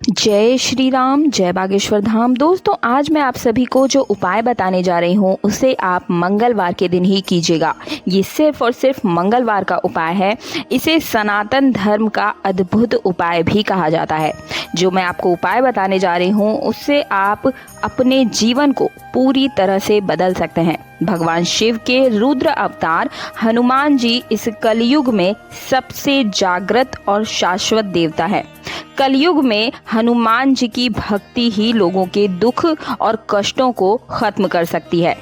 जय श्री राम, जय बागेश्वर धाम। दोस्तों, आज मैं आप सभी को जो उपाय बताने जा रही हूँ उसे आप मंगलवार के दिन ही कीजिएगा। ये सिर्फ और सिर्फ मंगलवार का उपाय है। इसे सनातन धर्म का अद्भुत उपाय भी कहा जाता है। जो मैं आपको उपाय बताने जा रही हूँ उससे आप अपने जीवन को पूरी तरह से बदल सकते हैं। भगवान शिव के रुद्र अवतार हनुमान जी इस कलयुग में सबसे जागृत और शाश्वत देवता है। कलयुग में हनुमान जी की भक्ति ही लोगों के दुख और कष्टों को खत्म कर सकती है।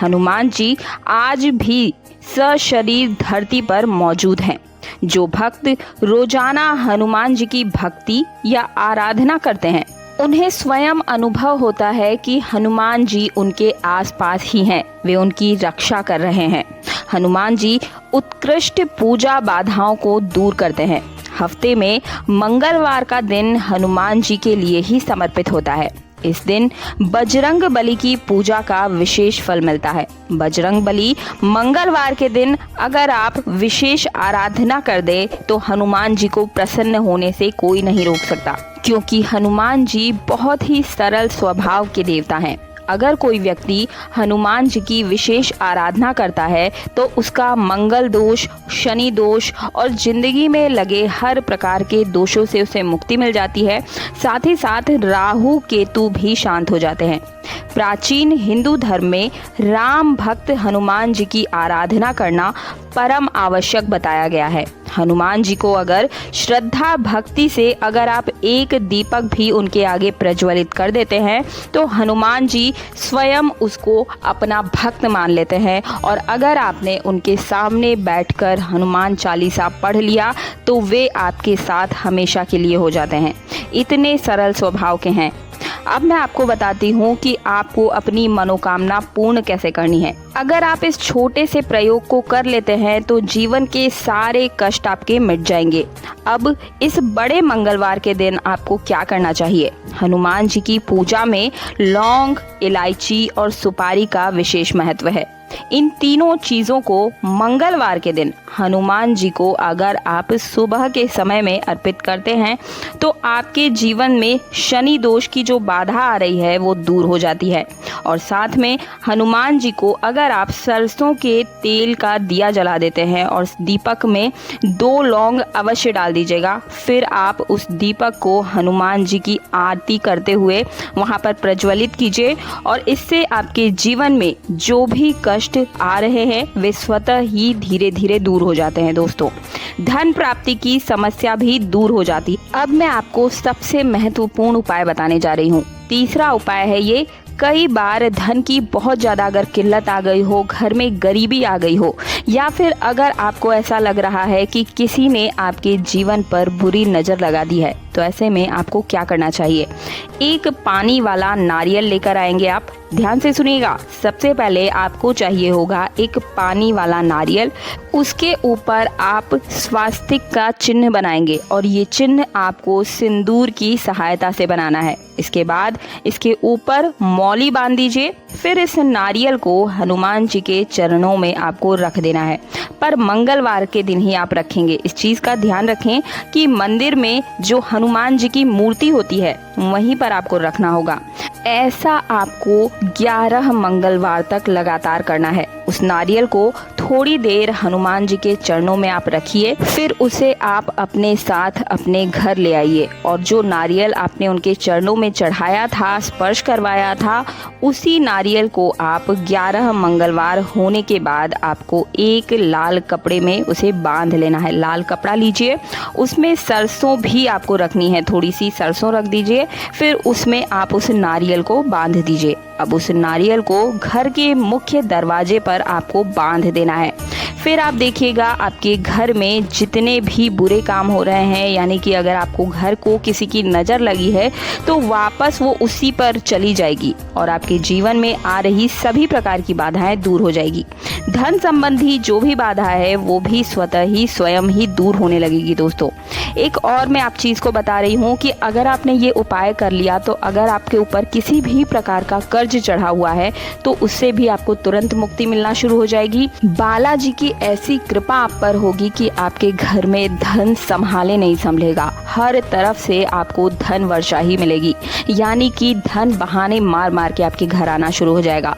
हनुमान जी आज भी सशरीर धरती पर मौजूद हैं। जो भक्त रोजाना हनुमान जी की भक्ति या आराधना करते हैं उन्हें स्वयं अनुभव होता है कि हनुमान जी उनके आसपास ही हैं, वे उनकी रक्षा कर रहे हैं। हनुमान जी उत्कृष्ट पूजा बाधाओं को दूर करते हैं। हफ्ते में मंगलवार का दिन हनुमान जी के लिए ही समर्पित होता है। इस दिन बजरंग बली की पूजा का विशेष फल मिलता है। बजरंग बली मंगलवार के दिन अगर आप विशेष आराधना कर दे तो हनुमान जी को प्रसन्न होने से कोई नहीं रोक सकता, क्योंकि हनुमान जी बहुत ही सरल स्वभाव के देवता हैं। अगर कोई व्यक्ति हनुमान जी की विशेष आराधना करता है तो उसका मंगल दोष, शनि दोष और जिंदगी में लगे हर प्रकार के दोषों से उसे मुक्ति मिल जाती है। साथ ही साथ राहु केतु भी शांत हो जाते हैं। प्राचीन हिंदू धर्म में राम भक्त हनुमान जी की आराधना करना परम आवश्यक बताया गया है। हनुमान जी को अगर श्रद्धा भक्ति से अगर आप एक दीपक भी उनके आगे प्रज्वलित कर देते हैं तो हनुमान जी स्वयं उसको अपना भक्त मान लेते हैं। और अगर आपने उनके सामने बैठकर हनुमान चालीसा पढ़ लिया तो वे आपके साथ हमेशा के लिए हो जाते हैं। इतने सरल स्वभाव के हैं। अब मैं आपको बताती हूँ कि आपको अपनी मनोकामना पूर्ण कैसे करनी है। अगर आप इस छोटे से प्रयोग को कर लेते हैं तो जीवन के सारे कष्ट आपके मिट जाएंगे। अब इस बड़े मंगलवार के दिन आपको क्या करना चाहिए? हनुमान जी की पूजा में लौंग, इलायची और सुपारी का विशेष महत्व है। इन तीनों चीजों को मंगलवार के दिन हनुमान जी को अगर आप सुबह के समय में अर्पित करते हैं तो आपके जीवन में शनि दोष की जो बाधा आ रही है वो दूर हो जाती है। और साथ में हनुमान जी को अगर आप सरसों के तेल का दिया जला देते हैं और दीपक में 2 लौंग अवश्य डाल दीजिएगा। फिर आप उस दीपक को हनुमान जी की आरती करते हुए वहां पर प्रज्वलित कीजिए और इससे आपके जीवन में जो भी कष्ट आ रहे हैं वे स्वतः ही धीरे धीरे दूर हो जाते हैं। दोस्तों, धन प्राप्ति की समस्या भी दूर हो जाती है। अब मैं आपको सबसे महत्वपूर्ण उपाय बताने जा रही हूँ। तीसरा उपाय है ये। कई बार धन की बहुत ज़्यादा अगर किल्लत आ गई हो, घर में गरीबी आ गई हो, या फिर अगर आपको ऐसा लग रहा है कि किसी ने आपके जीवन पर बुरी नज़र लगा दी है, तो ऐसे में आपको क्या करना चाहिए? एक पानी वाला नारियल लेकर आएंगे आप। ध्यान से सुनिएगा। सबसे पहले आपको चाहिए होगा एक पानी वाला नारियल। उसके ऊपर आप स्वास्तिक का चिन्ह बनाएंगे और ये चिन्ह आपको सिंदूर की सहायता से बनाना है। इसके बाद इसके ऊपर मौली बांध दीजिए। फिर इस नारियल को हनुमान जी के चरणों में आपको रख देना है, पर मंगलवार के दिन ही आप रखेंगे। इस चीज़ का ध्यान रखें कि मंदिर में जो हनुमान जी की मूर्ति होती है वहीं पर आपको रखना होगा। ऐसा आपको 11 मंगलवार तक लगातार करना है। उस नारियल को थोड़ी देर हनुमान जी के चरणों में आप रखिए, फिर उसे आप अपने साथ अपने घर ले आइए और जो नारियल आपने उनके चरणों में चढ़ाया था, स्पर्श करवाया था, उसी नारियल को आप 11 मंगलवार होने के बाद आपको एक लाल कपड़े में उसे बांध लेना है। लाल कपड़ा लीजिए, उसमें सरसों भी आपको रखनी है, थोड़ी सी सरसों रख दीजिए। फिर उसमें आप उस नारियल को बांध दीजिए। अब उस नारियल को घर के मुख्य दरवाजे पर आपको बांध देना है। फिर आप देखिएगा आपके घर में जितने भी बुरे काम हो रहे हैं, यानी कि अगर आपको घर को किसी की नज़र लगी है तो वापस वो उसी पर चली जाएगी और आपके जीवन में आ रही सभी प्रकार की बाधाएं दूर हो जाएगी। धन संबंधी जो भी बाधा है वो भी स्वतः ही स्वयं ही दूर होने लगेगी। दोस्तों, एक और मैं आप चीज़ को बता रही हूँ कि अगर आपने ये उपाय कर लिया तो अगर आपके ऊपर किसी भी प्रकार का कर्ज चढ़ा हुआ है तो उससे भी आपको तुरंत मुक्ति मिलना शुरू हो जाएगी। बालाजी की ऐसी कृपा आप पर होगी कि आपके घर में धन संभाले नहीं संभलेगा। हर तरफ से आपको धन वर्षा ही मिलेगी, यानी कि धन बहाने मार मार के आपके घर आना शुरू हो जाएगा।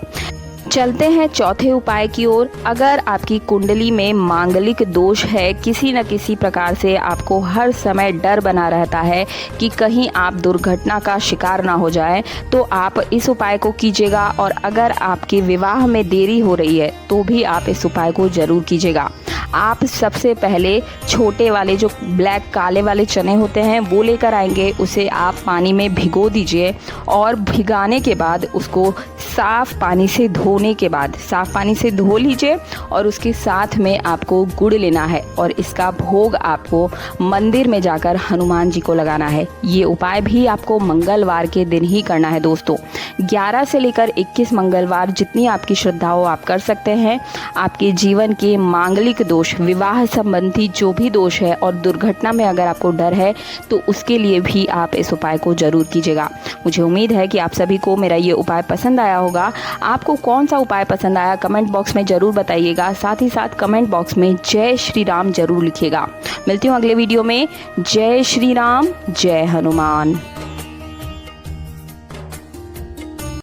चलते हैं चौथे उपाय की ओर। अगर आपकी कुंडली में मांगलिक दोष है, किसी न किसी प्रकार से आपको हर समय डर बना रहता है कि कहीं आप दुर्घटना का शिकार ना हो जाए, तो आप इस उपाय को कीजिएगा। और अगर आपके विवाह में देरी हो रही है तो भी आप इस उपाय को ज़रूर कीजिएगा। आप सबसे पहले छोटे वाले जो ब्लैक काले वाले चने होते हैं वो लेकर आएंगे। उसे आप पानी में भिगो दीजिए और भिगाने के बाद उसको साफ़ पानी से धोने के बाद साफ़ पानी से धो लीजिए। और उसके साथ में आपको गुड़ लेना है और इसका भोग आपको मंदिर में जाकर हनुमान जी को लगाना है। ये उपाय भी आपको मंगलवार के दिन ही करना है दोस्तों। 11 से लेकर 21 मंगलवार जितनी आपकी श्रद्धा हो आप कर सकते हैं। आपके जीवन के मांगलिक दोष, विवाह संबंधी जो भी दोष है और दुर्घटना में अगर आपको डर है तो उसके लिए भी आप इस उपाय को ज़रूर कीजिएगा। मुझे उम्मीद है कि आप सभी को मेरा ये उपाय पसंद आया होगा। आपको कौन सा उपाय पसंद आया कमेंट बॉक्स में ज़रूर बताइएगा। साथ ही साथ कमेंट बॉक्स में जय श्री राम ज़रूर लिखिएगा। मिलती हूँ अगले वीडियो में। जय श्री राम, जय हनुमान।